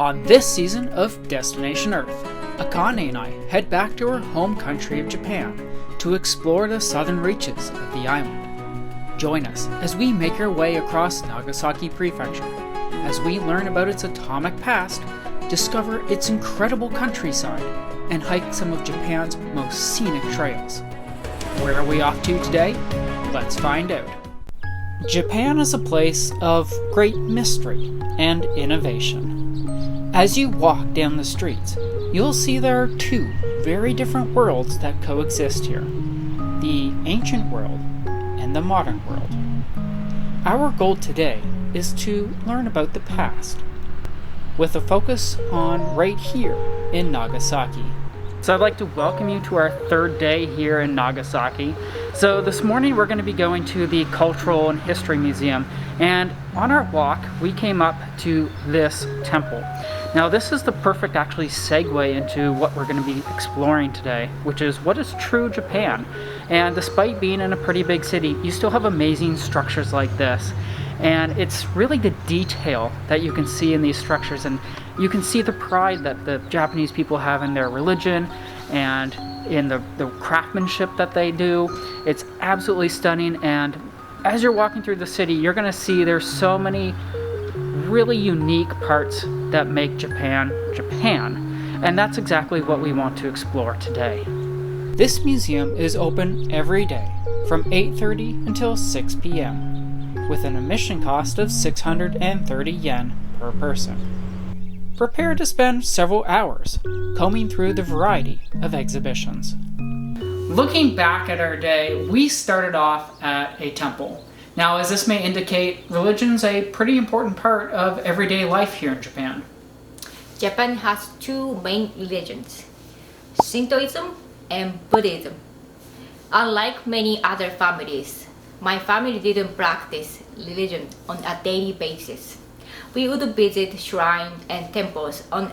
On this season of Destination Earth, Akane and I head back to our home country of Japan to explore the southern reaches of the island. Join us as we make our way across Nagasaki Prefecture, as we learn about its atomic past, discover its incredible countryside, and hike some of Japan's most scenic trails. Where are we off to today? Let's find out. Japan is a place of great mystery and innovation. As you walk down the streets, you'll see there are two very different worlds that coexist here: the ancient world and the modern world. Our goal today is to learn about the past, with a focus on right here in Nagasaki. So I'd like to welcome you to our third day here in Nagasaki. So this morning we're going to be going to the Cultural and History Museum, and on our walk we came up to this temple. Now this is the perfect actually segue into what we're going to be exploring today, which is what is true Japan. And despite being in a pretty big city, you still have amazing structures like this. And it's really the detail that you can see in these structures, and you can see the pride that the Japanese people have in their religion and in the craftsmanship that they do. It's absolutely stunning, and as you're walking through the city, you're going to see there's so many really unique parts that make Japan, Japan. And that's exactly what we want to explore today. This museum is open every day from 8:30 until 6 p.m. with an admission cost of 630 yen per person. Prepare to spend several hours combing through the variety of exhibitions. Looking back at our day, we started off at a temple. Now, as this may indicate, religion's a pretty important part of everyday life here in Japan. Japan has two main religions, Shintoism and Buddhism. Unlike many other families, my family didn't practice religion on a daily basis. We would visit shrines and temples on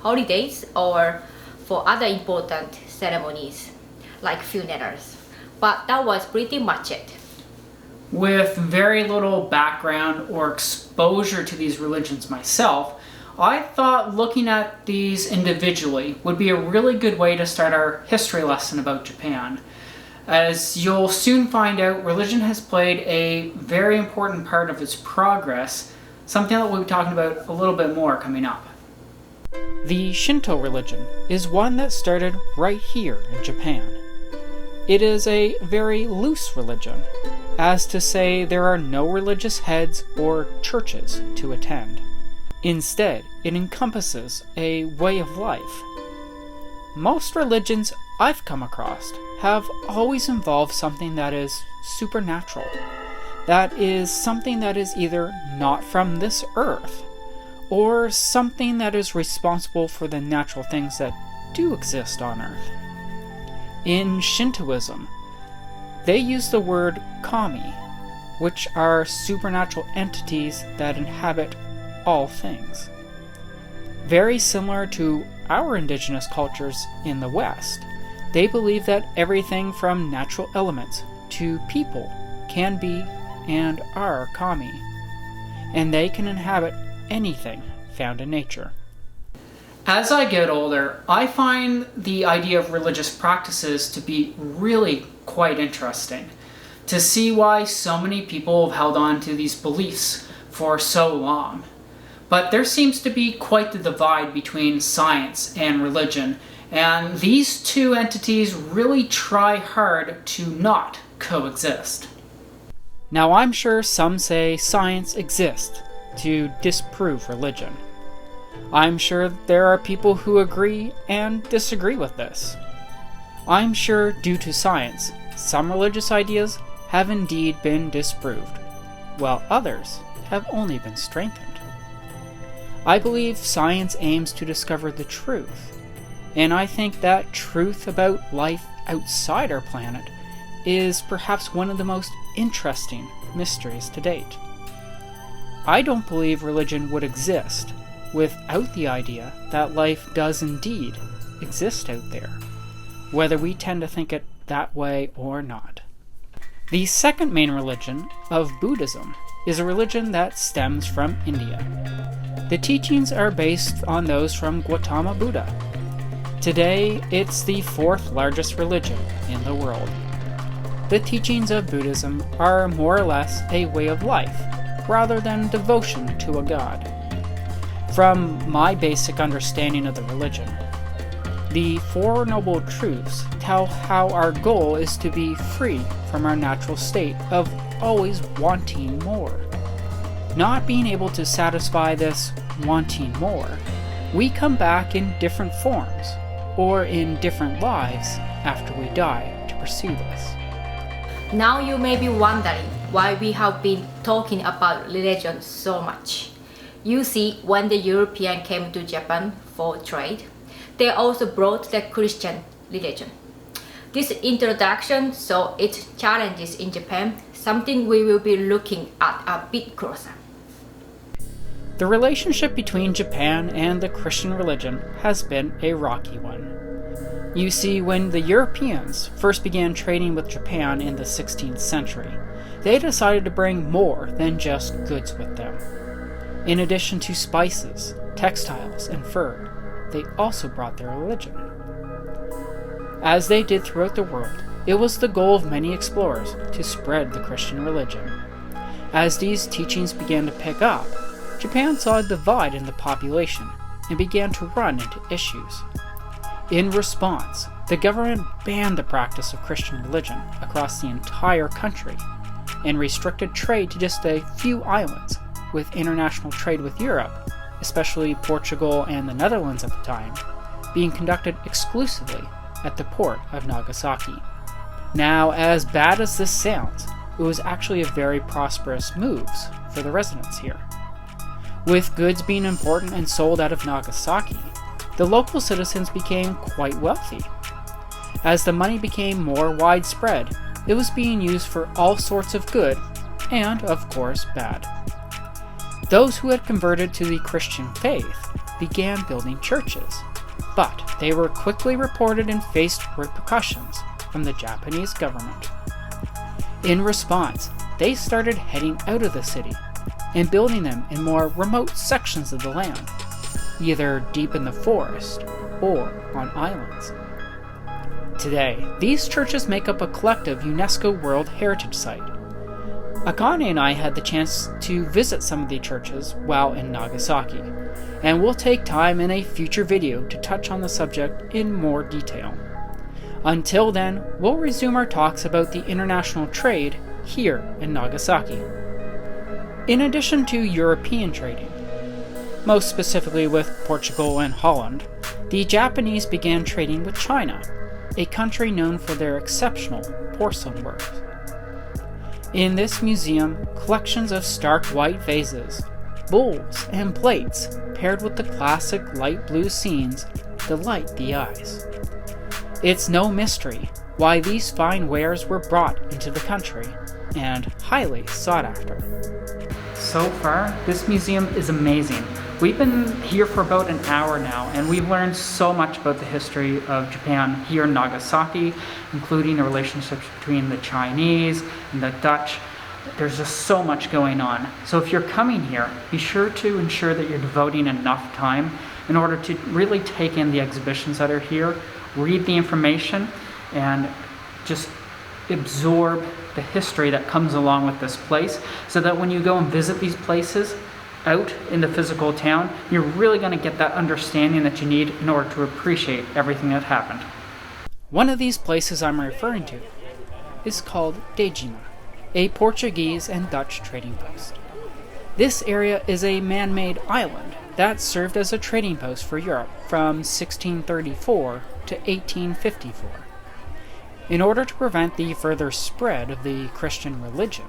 holidays or for other important ceremonies, like funerals. But that was pretty much it. With very little background or exposure to these religions myself, I thought looking at these individually would be a really good way to start our history lesson about Japan. As you'll soon find out, religion has played a very important part of its progress, something that we'll be talking about a little bit more coming up. The Shinto religion is one that started right here in Japan. It is a very loose religion, as to say there are no religious heads or churches to attend. Instead, it encompasses a way of life. Most religions I've come across have always involved something that is supernatural. That is something that is either not from this earth, or something that is responsible for the natural things that do exist on earth. In Shintoism, they use the word kami, which are supernatural entities that inhabit all things. Very similar to our indigenous cultures in the West, they believe that everything from natural elements to people can be and are kami, and they can inhabit anything found in nature. As I get older, I find the idea of religious practices to be really quite interesting, to see why so many people have held on to these beliefs for so long. But there seems to be quite the divide between science and religion, and these two entities really try hard to not coexist. Now, I'm sure some say science exists to disprove religion. I'm sure there are people who agree and disagree with this. I'm sure due to science, some religious ideas have indeed been disproved, while others have only been strengthened. I believe science aims to discover the truth, and I think that truth about life outside our planet is perhaps one of the most interesting mysteries to date. I don't believe religion would exist without the idea that life does indeed exist out there, whether we tend to think it that way or not. The second main religion of Buddhism is a religion that stems from India. The teachings are based on those from Gautama Buddha. Today, it's the fourth largest religion in the world. The teachings of Buddhism are more or less a way of life, rather than devotion to a god. From my basic understanding of the religion, the Four Noble Truths tell how our goal is to be free from our natural state of always wanting more. Not being able to satisfy this wanting more, we come back in different forms, or in different lives after we die to pursue this. Now you may be wondering why we have been talking about religion so much. You see, when the European came to Japan for trade, they also brought the Christian religion. This introduction saw its challenges in Japan, something we will be looking at a bit closer. The relationship between Japan and the Christian religion has been a rocky one. You see, when the Europeans first began trading with Japan in the 16th century, they decided to bring more than just goods with them. In addition to spices, textiles, and fur, they also brought their religion. As they did throughout the world, it was the goal of many explorers to spread the Christian religion. As these teachings began to pick up, Japan saw a divide in the population and began to run into issues. In response, the government banned the practice of Christian religion across the entire country and restricted trade to just a few islands, with international trade with Europe, especially Portugal and the Netherlands at the time, being conducted exclusively at the port of Nagasaki. Now, as bad as this sounds, it was actually a very prosperous move for the residents here. With goods being imported and sold out of Nagasaki, the local citizens became quite wealthy. As the money became more widespread, it was being used for all sorts of good and, of course, bad. Those who had converted to the Christian faith began building churches, but they were quickly reported and faced repercussions from the Japanese government. In response, they started heading out of the city and building them in more remote sections of the land, either deep in the forest or on islands. Today, these churches make up a collective UNESCO World Heritage Site. Akane and I had the chance to visit some of the churches while in Nagasaki, and we'll take time in a future video to touch on the subject in more detail. Until then, we'll resume our talks about the international trade here in Nagasaki. In addition to European trading, most specifically with Portugal and Holland, the Japanese began trading with China, a country known for their exceptional porcelain work. In this museum, collections of stark white vases, bowls, and plates paired with the classic light blue scenes delight the eyes. It's no mystery why these fine wares were brought into the country and highly sought after. So far, this museum is amazing. We've been here for about an hour now, and we've learned so much about the history of Japan here in Nagasaki, including the relationships between the Chinese and the Dutch. There's just so much going on. So if you're coming here, be sure to ensure that you're devoting enough time in order to really take in the exhibitions that are here, read the information, and just absorb the history that comes along with this place, so that when you go and visit these places out in the physical town, you're really going to get that understanding that you need in order to appreciate everything that happened. One of these places I'm referring to is called Dejima, a Portuguese and Dutch trading post. This area is a man-made island that served as a trading post for Europe from 1634 to 1854. In order to prevent the further spread of the Christian religion,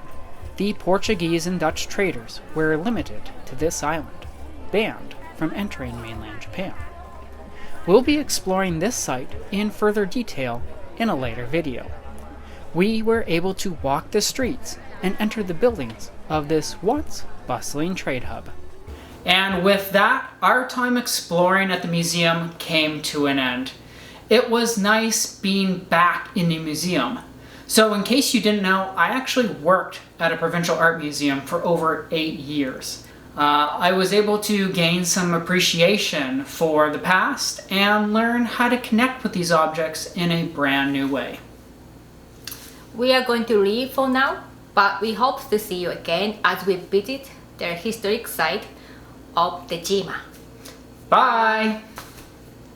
the Portuguese and Dutch traders were limited to this island, banned from entering mainland Japan. We'll be exploring this site in further detail in a later video. We were able to walk the streets and enter the buildings of this once bustling trade hub. And with that, our time exploring at the museum came to an end. It was nice being back in the museum. So in case you didn't know, I actually worked at a provincial art museum for over 8 years. I was able to gain some appreciation for the past and learn how to connect with these objects in a brand new way. We are going to leave for now, but we hope to see you again as we visit the historic site of Dejima. Bye!